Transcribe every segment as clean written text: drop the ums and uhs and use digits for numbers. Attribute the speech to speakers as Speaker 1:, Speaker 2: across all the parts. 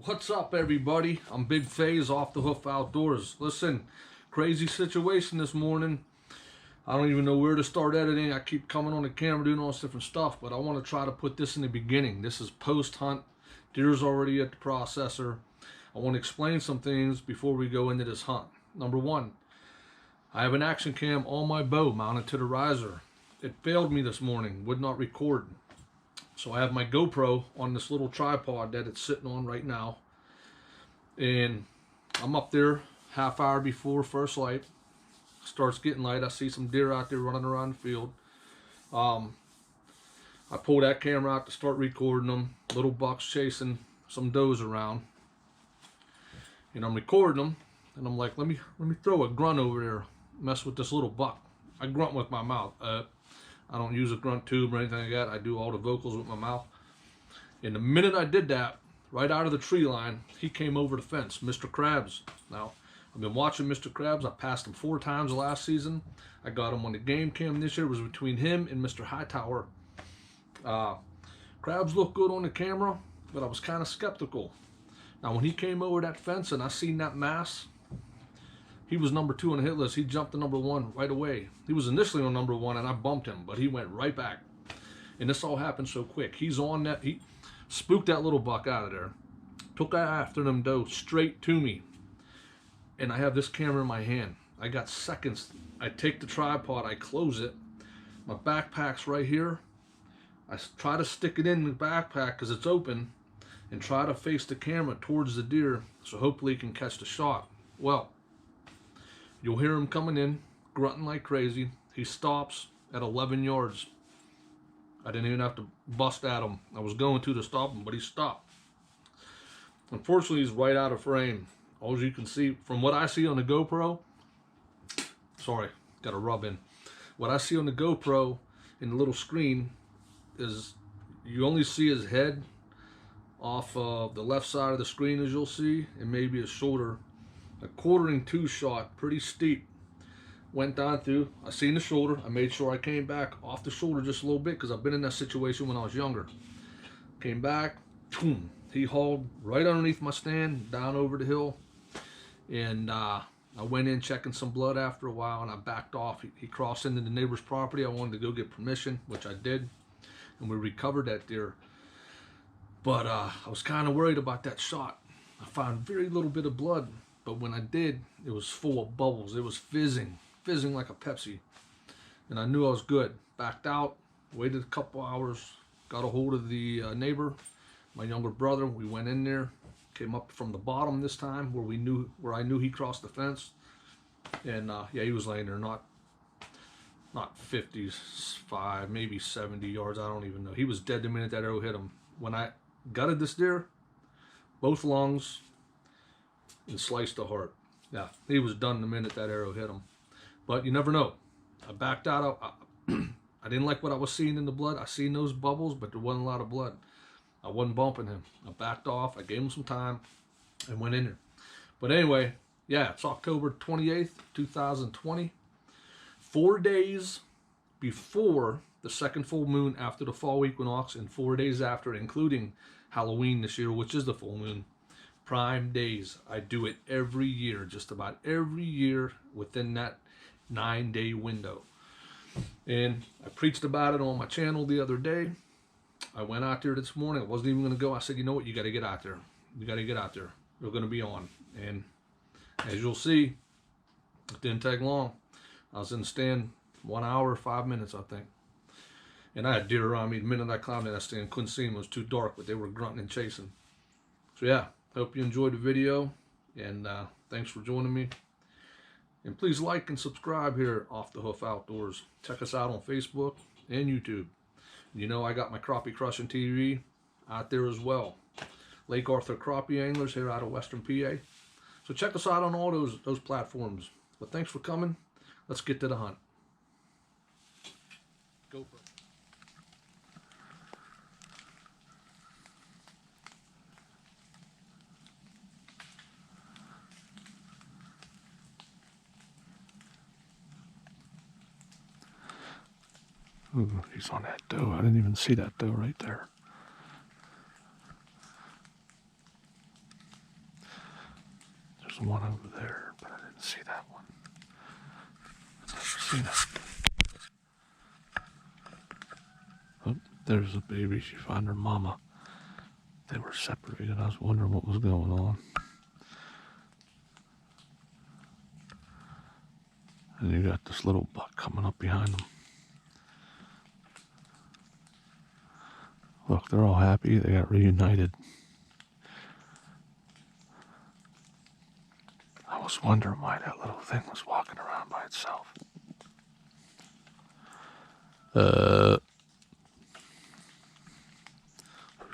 Speaker 1: What's up, everybody? I'm Big Faze off the Hoof Outdoors. Listen, crazy situation this morning. I don't even know where to start editing. I keep coming on the camera doing all this different stuff, but I want to try to put this in the beginning. This is post-hunt. Deer's already at the processor. I want to explain some things before we go into this hunt. Number one, I have an action cam on my bow mounted to the riser. It failed me this morning, would not record. So I have my GoPro on this little tripod that it's sitting on right now. And I'm up there half hour before first light. Starts getting light. I see some deer out there running around the field. I pull that camera out to start recording them. Little bucks chasing some does around. And I'm recording them. And I'm like, let me throw a grunt over there. Mess with this little buck. I grunt with my mouth. I don't use a grunt tube or anything like that. I do all the vocals with my mouth. And the minute I did that, right out of the tree line, he came over the fence, Mr. Krabs. Now, I've been watching Mr. Krabs. I passed him 4 times last season. I got him on the game cam this year. It was between him and Mr. Hightower. Krabs looked good on the camera, but I was kind of skeptical. Now, when he came over that fence and I seen that mass, he was number 2 on the hit list. He jumped to number 1 right away. He was initially on number 1 and I bumped him, but he went right back. And this all happened so quick. He's on that. He spooked that little buck out of there. Took after them doe straight to me. And I have this camera in my hand. I got seconds. I take the tripod, I close it. My backpack's right here. I try to stick it in the backpack because it's open and try to face the camera towards the deer so hopefully he can catch the shot. Well, you'll hear him coming in, grunting like crazy. He stops at 11 yards. I didn't even have to bust at him. I was going to stop him, but he stopped. Unfortunately, he's right out of frame. All you can see, from what I see on the GoPro, sorry, got a rub in. What I see on the GoPro in the little screen is you only see his head off of the left side of the screen, as you'll see, and maybe his shoulder. A 1/4-2 shot, pretty steep. Went down through, I seen the shoulder. I made sure I came back off the shoulder just a little bit because I've been in that situation when I was younger. Came back, boom, he hauled right underneath my stand, down over the hill. And I went in checking some blood after a while and I backed off. He crossed into the neighbor's property. I wanted to go get permission, which I did. And we recovered that deer. But I was kind of worried about that shot. I found very little bit of blood. But when I did, it was full of bubbles. It was fizzing like a Pepsi. And I knew I was good. Backed out, waited a couple hours, got a hold of the neighbor, my younger brother. We went in there, came up from the bottom this time where I knew he crossed the fence. And yeah, he was laying there, not 55, maybe 70 yards. I don't even know. He was dead the minute that arrow hit him. When I gutted this deer, both lungs, and sliced the heart. Yeah, he was done the minute that arrow hit him. But you never know. I backed out. I didn't like what I was seeing in the blood. I seen those bubbles, but there wasn't a lot of blood. I wasn't bumping him. I backed off. I gave him some time and went in there. But anyway, yeah, it's October 28th, 2020. 4 days before the second full moon after the fall equinox and 4 days after, including Halloween this year, which is the full moon. Prime days. I do it every year, just about every year within that 9-day window. And I preached about it on my channel the other day. I went out there this morning. I wasn't even going to go. I said, you know what? You got to get out there. You got to get out there. They're going to be on. And as you'll see, it didn't take long. I was in the stand 1 hour, 5 minutes, I think. And I had deer around me the minute I climbed in that stand. Couldn't see them. It was too dark, but they were grunting and chasing. So yeah. Hope you enjoyed the video, and thanks for joining me. And please like and subscribe here Off the Hoof Outdoors. Check us out on Facebook and YouTube. You know I got my crappie crushing TV out there as well. Lake Arthur Crappie Anglers here out of Western PA. So check us out on all those platforms. But thanks for coming. Let's get to the hunt. Go for it. Ooh, he's on that doe. I didn't even see that doe right there. one over there, but I didn't see that one. I've never seen it. Oh, there's a baby. She found her mama. They were separated. I was wondering what was going on. And you got this little buck coming up behind them. Look, they're all happy. They got reunited. I was wondering why that little thing was walking around by itself. Oh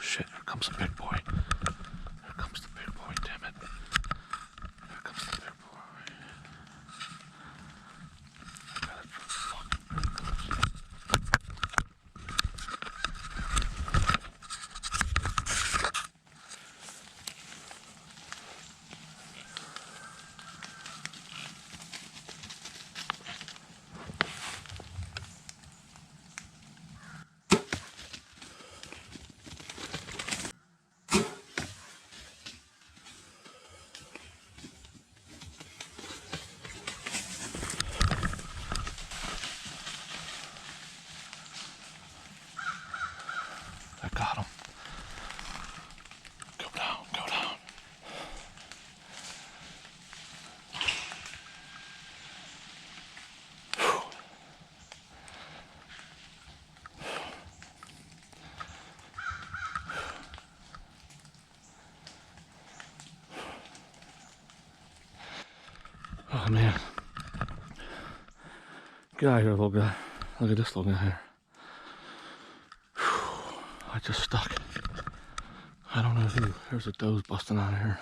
Speaker 1: shit, here comes the big boy. Here comes the big boy, damn it. Here comes the big boy. I got it fucking close. I got him. Go down, go down. Whew. Oh man. Get out of here, little guy. Look at this little guy here. I just stuck. I don't know who. There's a doe's busting out of here.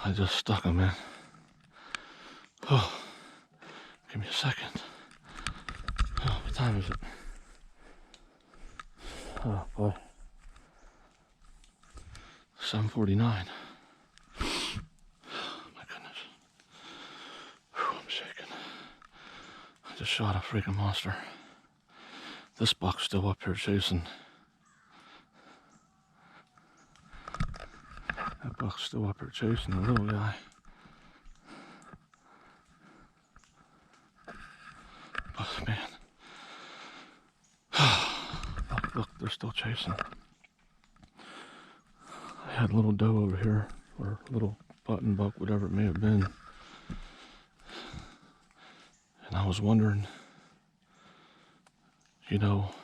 Speaker 1: I just stuck him, man. Oh, give me a second. Oh, what time is it? Oh boy. 7:49. My goodness. Whew, I'm shaking. I just shot a freaking monster. This buck's still up here chasing. That buck's still up here chasing the little guy. Oh man. Look, they're still chasing. I had a little doe over here, or a little button buck, whatever it may have been. And I was wondering, you know,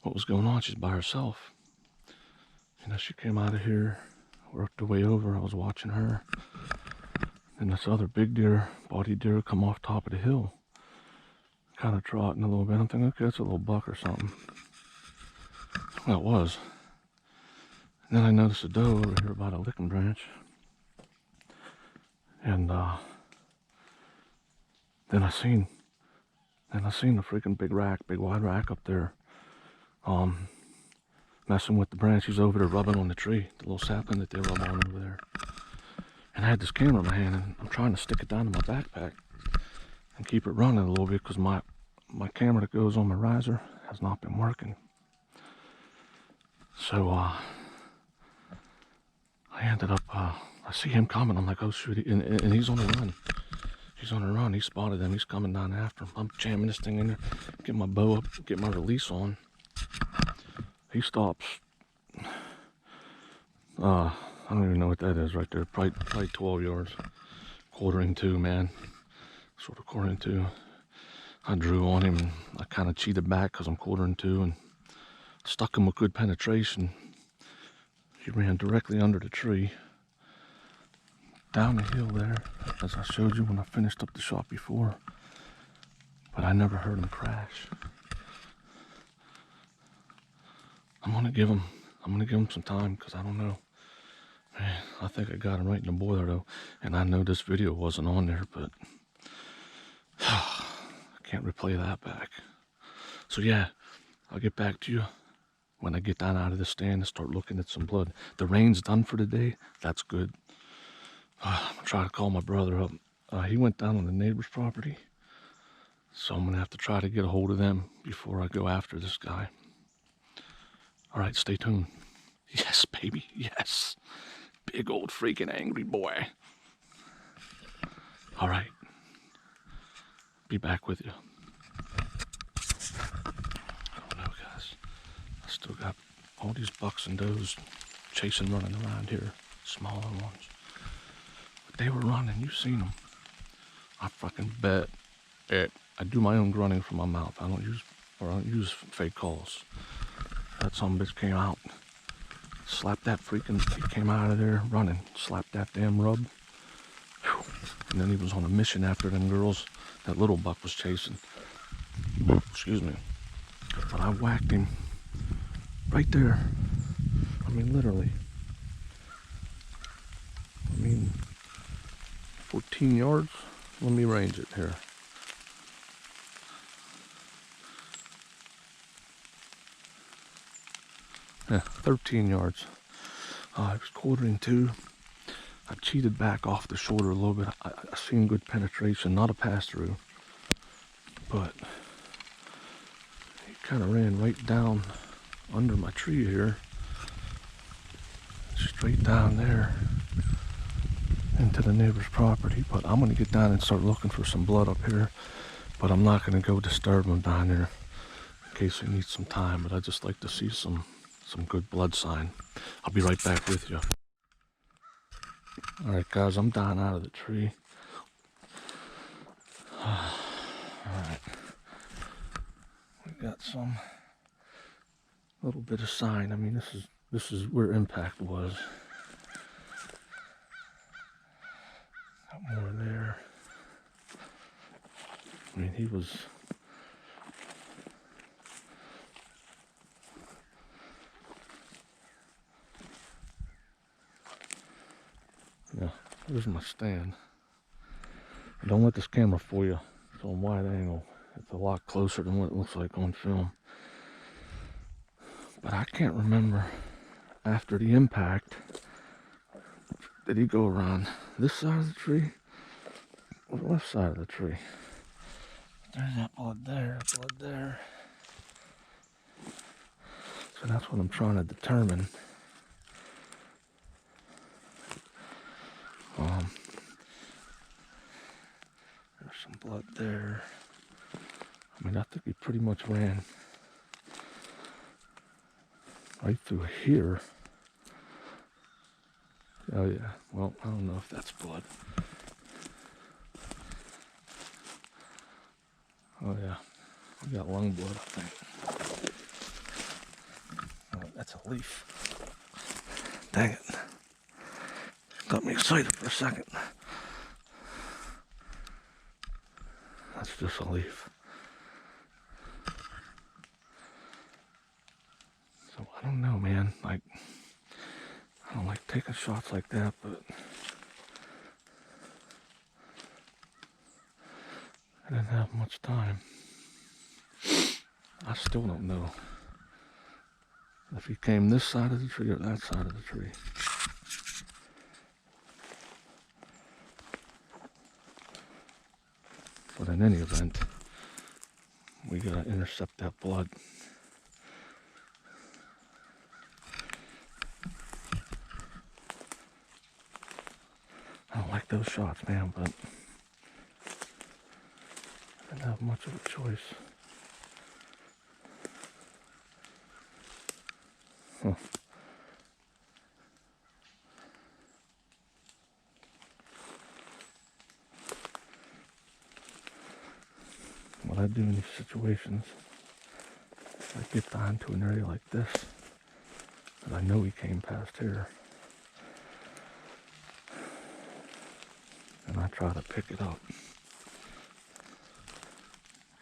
Speaker 1: what was going on. She's by herself. You know, she came out of here, worked her way over. I was watching her. And this other big deer, body deer, come off top of the hill. Kind of trotting a little bit. I'm thinking, okay, that's a little buck or something. Well, it was. And then I noticed a doe over here by the licking branch. And then I seen the freaking big wide rack up there, messing with the branch. He's over there rubbing on the tree, the little sapling that they rub on over there. And I had this camera in my hand, and I'm trying to stick it down to my backpack and keep it running a little bit, because my camera that goes on my riser has not been working. So I ended up, I see him coming. I'm like, oh shoot, and he's on the run. He's on the run. He spotted him. He's coming down after him. I'm jamming this thing in there, get my bow up, get my release on. He stops. I don't even know what that is right there. Probably 12 yards. Quartering two, man. Sort of quartering two. I drew on him, and I kind of cheated back because I'm quartering two, and stuck him with good penetration. He ran directly under the tree. Down the hill there, as I showed you when I finished up the shot before. But I never heard him crash. I'm gonna give him some time, because I don't know. Man, I think I got him right in the boiler though. And I know this video wasn't on there, but I can't replay that back. So yeah, I'll get back to you when I get down out of the stand and start looking at some blood. The rain's done for the day. That's good. I'm gonna try to call my brother up. He went down on the neighbor's property, so I'm gonna have to try to get a hold of them before I go after this guy. All right, stay tuned. Yes, baby, yes. Big old freaking angry boy. All right. Be back with you. I don't know, guys. I still got all these bucks and does chasing, running around here. Smaller ones. But they were running. You've seen them. I fucking bet it. I do my own grunting from my mouth. I don't use fake calls. That some bitch came out. Slapped that freaking, he came out of there running. Slapped that damn rub. Whew. And then he was on a mission after them girls that little buck was chasing. Excuse me. But I whacked him right there. I mean, literally. 14 yards. Let me range it here. Yeah, 13 yards. I was quartering two. I cheated back off the shoulder a little bit. I seen good penetration, not a pass through, but he kind of ran right down under my tree here, straight down there into the neighbor's property. But I'm gonna get down and start looking for some blood up here, but I'm not gonna go disturb him down there in case he needs some time. But I just like to see some good blood sign. I'll be right back with you. All right, guys, I'm down out of the tree. All right, we got some little bit of sign. I mean, this is where impact was. Got more there. I mean, he was. Yeah, there's my stand. Don't let this camera fool you. It's on wide angle. It's a lot closer than what it looks like on film. But I can't remember after the impact, did he go around this side of the tree or the left side of the tree? There's that blood there, blood there. So that's what I'm trying to determine. There's some blood there. I mean, I think he pretty much ran right through here. Oh yeah, well, I don't know if that's blood. Oh yeah, we got lung blood, I think. Oh, that's a leaf. Dang it. Got me excited for a second. That's just a leaf. So I don't know, man. Like, I don't like taking shots like that, but I didn't have much time. I still don't know if he came this side of the tree or that side of the tree. But in any event, we gotta intercept that blood. I don't like those shots, man, but I didn't have much of a choice. Huh. What I do in these situations, I get down to an area like this, and I know he came past here, and I try to pick it up.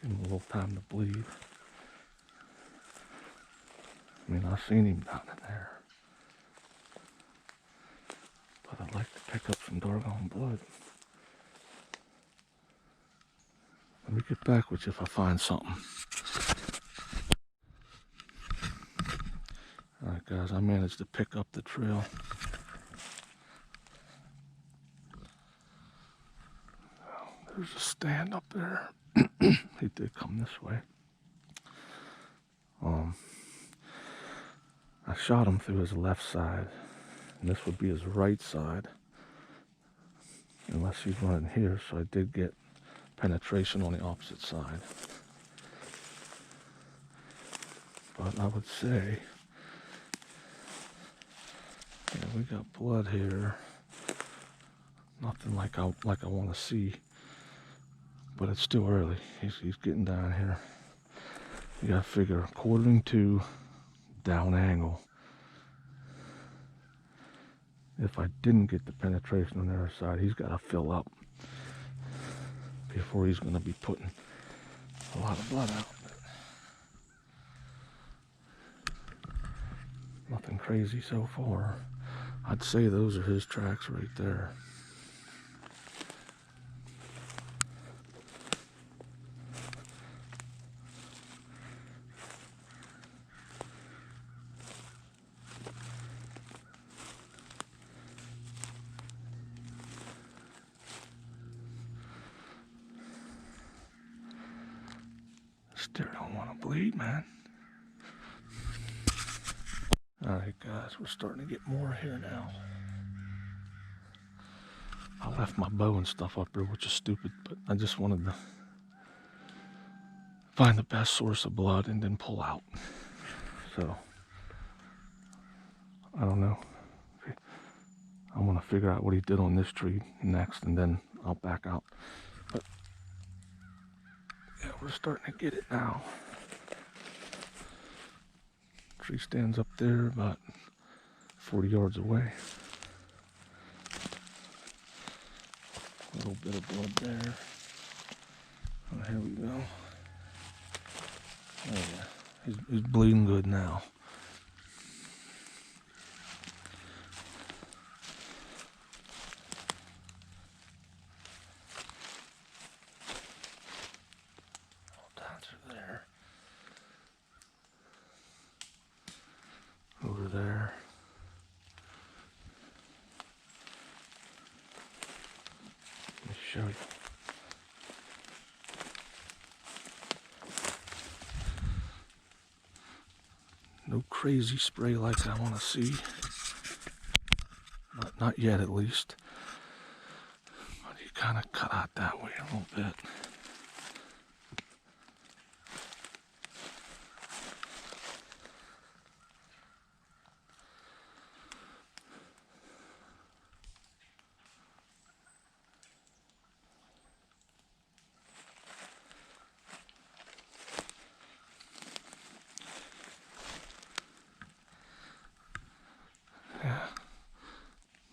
Speaker 1: Give him a little time to bleed. I mean, I've seen him down in there, but I'd like to pick up some doggone blood. Let me get back with you if I find something. Alright guys, I managed to pick up the trail. There's a stand up there. He did come this way. I I shot him through his left side, and this would be his right side, unless he's running here, so I did get penetration on the opposite side. But I would say, yeah, we got blood here. Nothing like I want to see, but it's still early. He's getting down here. You gotta figure 1/4-2 down angle. If I didn't get the penetration on the other side, he's got to fill up before he's going to be putting a lot of blood out. Nothing crazy so far. I'd say those are his tracks right there. Still don't want to bleed, man. Alright guys, we're starting to get more here now. I left my bow and stuff up there, which is stupid, but I just wanted to find the best source of blood and then pull out. So, I don't know. I'm going to figure out what he did on this tree next, and then I'll back out. But, yeah, we're starting to get it now. Tree stands up there about 40 yards away. A little bit of blood there. Oh, here we go. Oh yeah, he's bleeding good now. All down through there. Over there. Let me show you. No crazy spray like I want to see. Not yet, at least. But you kind of cut out that way a little bit.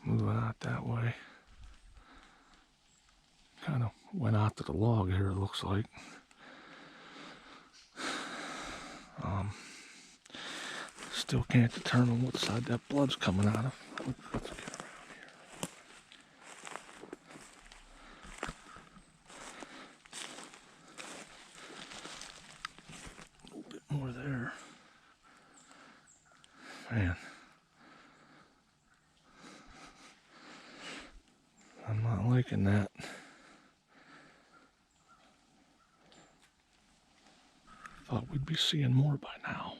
Speaker 1: Moving out that way. Kind of went out to the log here, it looks like. Still can't determine what side that blood's coming out of. Let's get around here. A little bit more there. Man. I'm not liking that. Thought we'd be seeing more by now.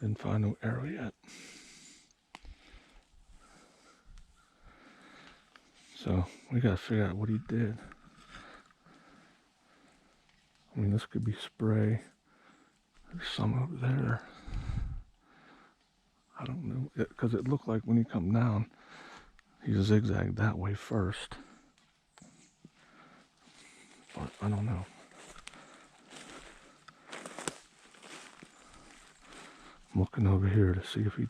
Speaker 1: Didn't find no arrow yet. So we gotta figure out what he did. I mean, this could be spray. There's some over there. I don't know, because it looked like when he come down, he zigzagged that way first. But I don't know. I'm looking over here to see if he...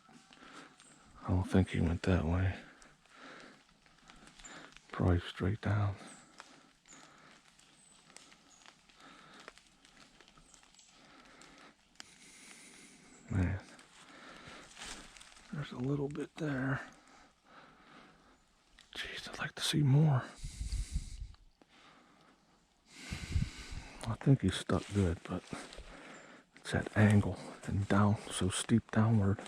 Speaker 1: I don't think he went that way. Probably straight down. Man. There's a little bit there. Jeez, I'd like to see more. I think he's stuck good, but it's that angle and down, so steep downward.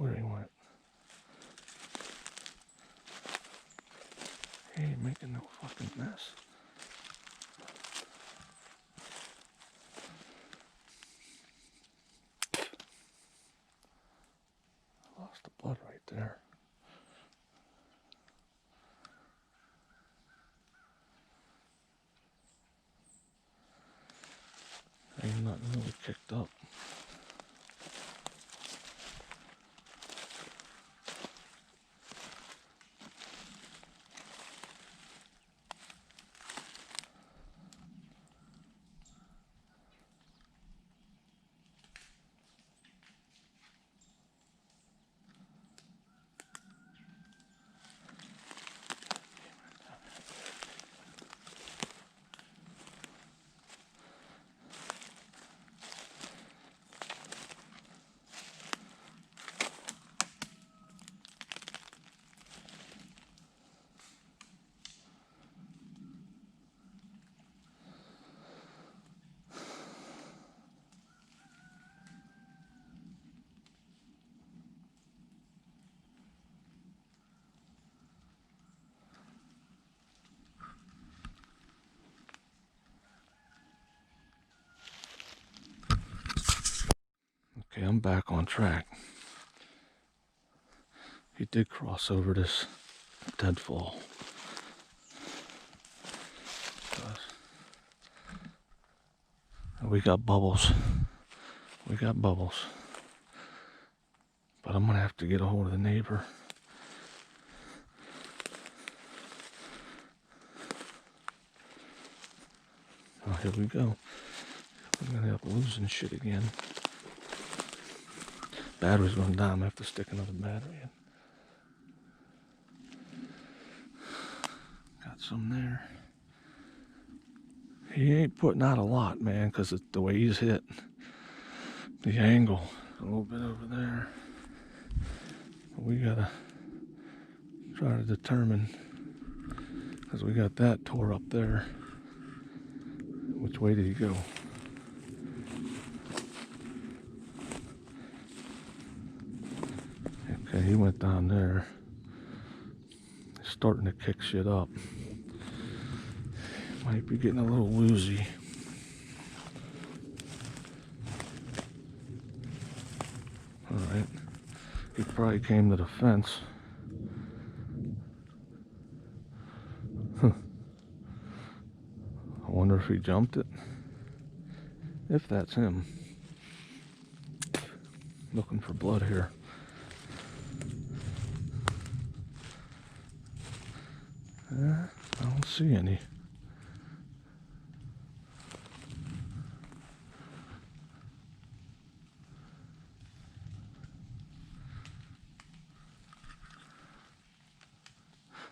Speaker 1: where he went. He ain't making no fucking mess. Lost the blood right there. Ain't nothing really kicked up. Okay, I'm back on track. He did cross over this deadfall. We got bubbles. We got bubbles. But I'm gonna have to get a hold of the neighbor. Oh, here we go. I'm gonna end up losing shit again. Battery's gonna die. I'm gonna have to stick another battery in. Got some there. He ain't putting out a lot, man, because it's the way he's hit. The angle, a little bit over there. We gotta try to determine, because we got that tore up there. Which way did he go? Okay, he went down there. He's starting to kick shit up. Might be getting a little woozy. Alright. He probably came to the fence. I wonder if he jumped it. If that's him. Looking for blood here. I don't see any.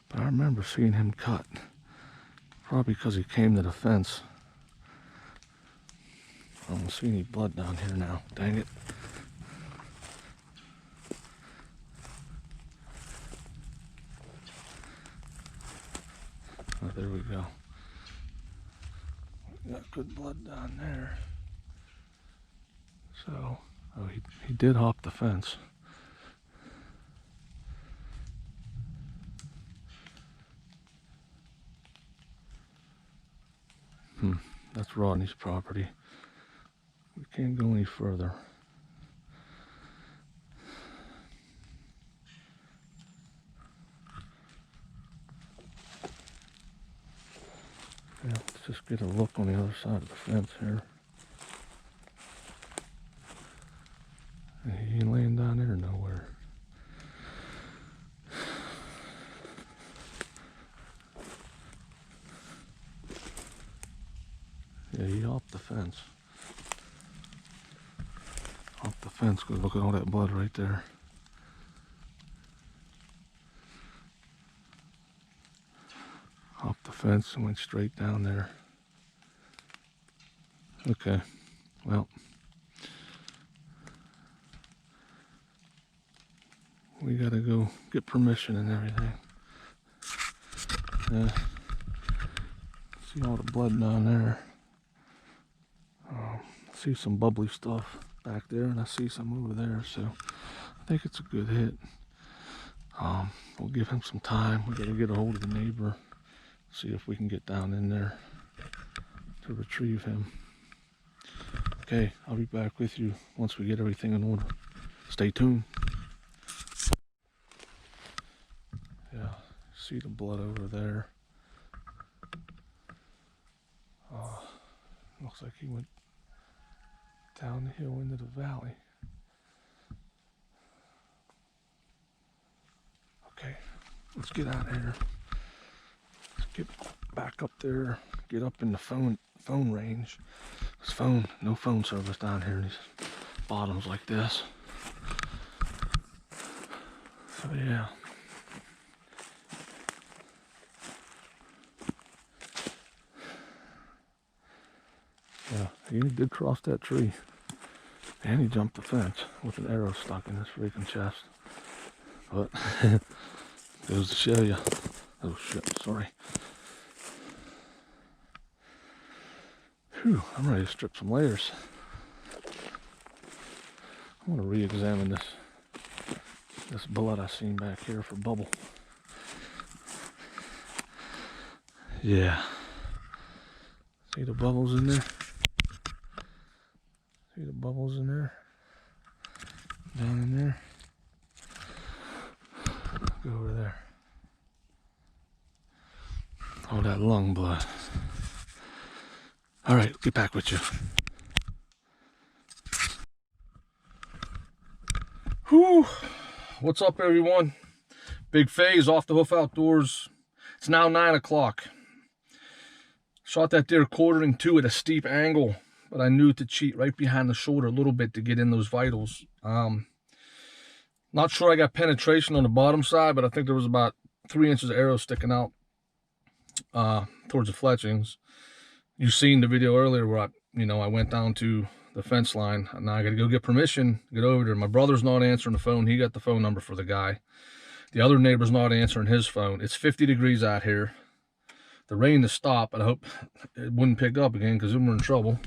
Speaker 1: But I remember seeing him cut. Probably because he came to the fence. I don't see any blood down here now. Dang it. Oh, there we go. We got good blood down there. So, oh, he did hop the fence. That's Rodney's property. We can't go any further. Yeah, let's just get a look on the other side of the fence here. He ain't laying down there nowhere. Yeah, he hopped the fence. Hopped the fence, because look at all that blood right there. Hopped the fence and went straight down there. Okay, well. We gotta go get permission and everything. Yeah. See all the blood down there. See some bubbly stuff back there, and I see some over there, so I think it's a good hit. We'll give him some time. We gotta get a hold of the neighbor, see if we can get down in there to retrieve him. Okay, I'll be back with you once we get everything in order. Stay tuned. Yeah, see the blood over there. Looks like he went down the hill into the valley. Okay, let's get out of here. Let's get back up there, get up in the phone range. This no phone service down here in these bottoms like this. So yeah. Yeah, he did cross that tree. And he jumped the fence with an arrow stuck in his freaking chest. But goes to show you. Oh shit, sorry. Whew, I'm ready to strip some layers. I want to re-examine this blood I seen back here for bubble. Yeah. See the bubbles in there? See the bubbles in there? Down in there? Go over there. Oh, that lung blood. All right, get back with you. Whew. What's up, everyone? Big Phase off the Hoof Outdoors. It's now 9 o'clock. Shot that deer quartering 2 at a steep angle, but I knew to cheat right behind the shoulder a little bit to get in those vitals. Not sure I got penetration on the bottom side, but I think there was about 3 inches of arrow sticking out towards the fletchings. You seen the video earlier where I went down to the fence line. Now I got to go get permission to get over there. My brother's not answering the phone. He got the phone number for the guy. The other neighbor's not answering his phone. It's 50 degrees out here. The rain has stopped, but I hope it wouldn't pick up again because then we're in trouble.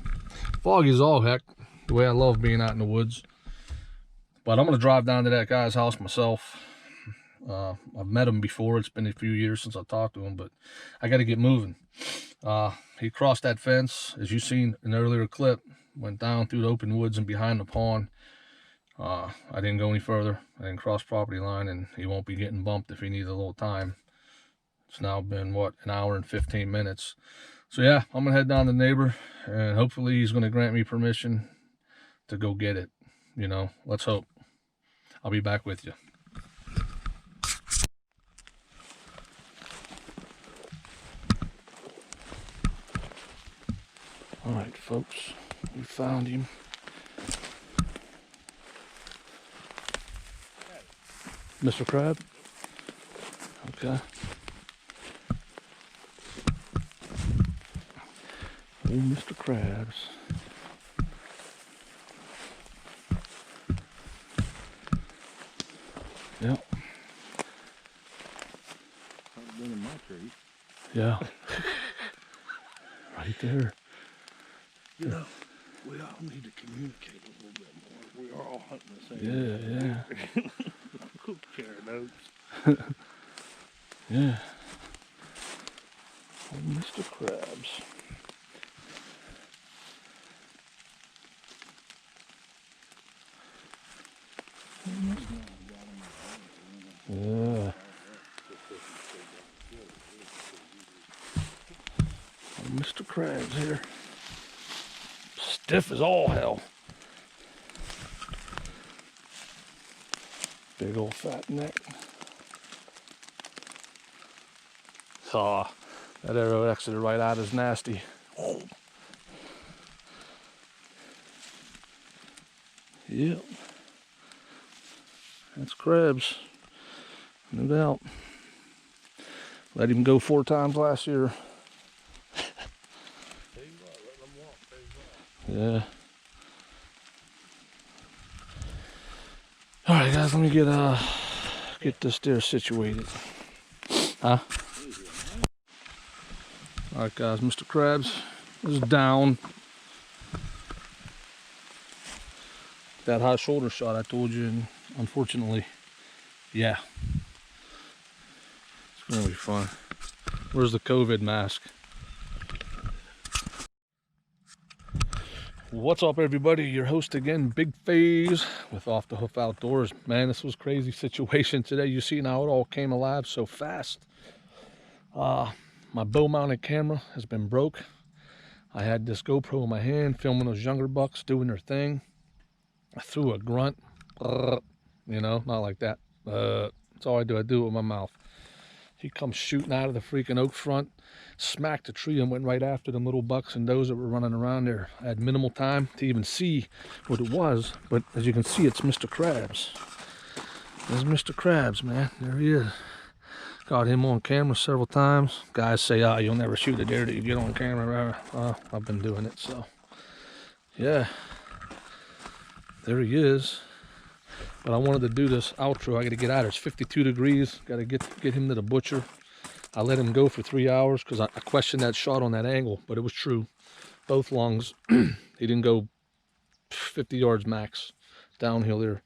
Speaker 1: Foggy as all heck, the way I love being out in the woods. But I'm going to drive down to that guy's house myself. I've met him before. It's been a few years since I talked to him, but I got to get moving. He crossed that fence, as you seen in the earlier clip, went down through the open woods and behind the pond. I didn't go any further. I didn't cross property line, and he won't be getting bumped if he needs a little time. It's now been, what, an hour and 15 minutes. So yeah, I'm going to head down to the neighbor, and hopefully he's going to grant me permission to go get it. Let's hope. I'll be back with you. All right, folks, we found him. Mr. Crab? Okay. Oh, Mr. Krabs. Yep.
Speaker 2: I've been in my tree.
Speaker 1: Yeah. Right there.
Speaker 2: We all need to communicate a little bit more. We are all hunting the same.
Speaker 1: Yeah.
Speaker 2: Share notes.
Speaker 1: Yeah. Oh, Mr. Krabs. Yeah. Oh, Mr. Krabs here. Stiff as all hell. Big old fat neck. Saw that arrow exited right out as nasty. Yep. That's Krabs. No doubt. Let him go 4 times last year. Yeah. All right, guys. Let me get this deer situated. Huh? All right, guys. Mr. Krabs is down. that high shoulder shot I told you, and unfortunately, yeah, it's gonna be fun. Where's the COVID mask? What's up, everybody? Your host again, Big Phase with Off the Hoof Outdoors. Man, this was a crazy situation today. You see how it all came alive so fast. My bow mounted camera has been broke. I had this GoPro in my hand filming those younger bucks doing their thing. I threw a grunt, you know, not like that. That's all I do. I do it with my mouth. He comes shooting out of the freaking oak front, smacked a tree and went right after them little bucks and does that were running around there. I had minimal time to even see what it was, but as you can see, it's Mr. Krabs. There's Mr. Krabs, man. There he is. Got him on camera several times. Guys say, "Ah, you'll never shoot a deer that you get on camera." I've been doing it, so yeah. There he is. But I wanted to do this outro. I got to get out of here. It's 52 degrees. Got to get him to the butcher. I let him go for 3 hours because I questioned that shot on that angle, but it was true. Both lungs. He didn't go 50 yards max downhill there.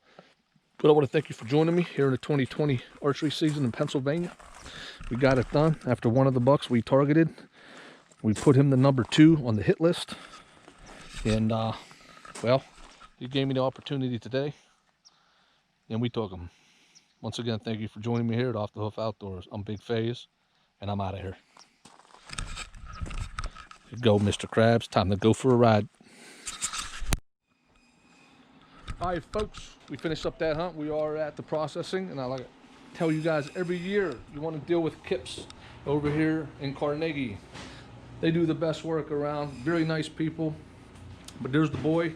Speaker 1: But I want to thank you for joining me here in the 2020 archery season in Pennsylvania. We got it done. After one of the bucks we targeted, we put him to number 2 on the hit list. And, well, he gave me the opportunity today, and we took him. Once again, thank you for joining me here at Off the Hoof Outdoors. I'm Big Phase, and I'm out of here. Here you go, Mr. Krabs. Time to go for a ride. All right, folks, we finished up that hunt. We are at the processing, and I like to tell you guys every year, you want to deal with Kips over here in Carnegie. They do the best work around. Very nice people. But there's the boy.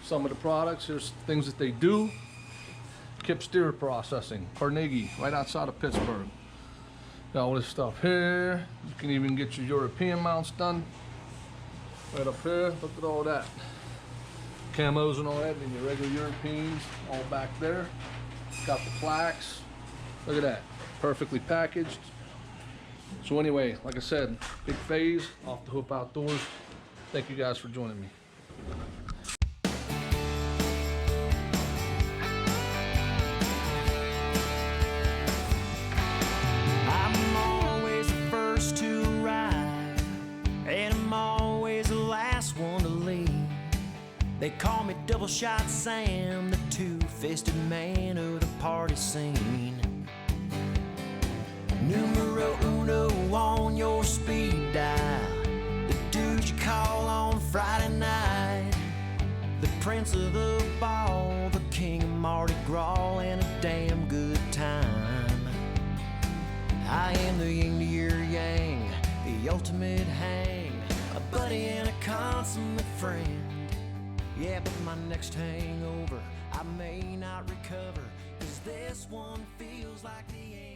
Speaker 1: Some of the products. Here's things that they do. Kips Deer Processing, Carnegie, right outside of Pittsburgh. Got all this stuff here. You can even get your European mounts done. Right up here. Look at all that. Camos and all that, and your regular Europeans all back there. Got the plaques. Look at that. Perfectly packaged. So anyway, like I said, Big Phase, Off the Hoof Outdoors. Thank you guys for joining me.
Speaker 3: I'm always the first to arrive, and I'm always the last one to leave. They call me Double Shot Sam, the two-fisted man of the party scene. Numero uno on your speed dial, the dude you call on Friday night. The prince of the ball, the king of Mardi Gras, and a damn good time. I am the yin to your yang, the ultimate hang, a buddy and a consummate friend. Yeah, but my next hangover, I may not recover, 'cause this one feels like the end.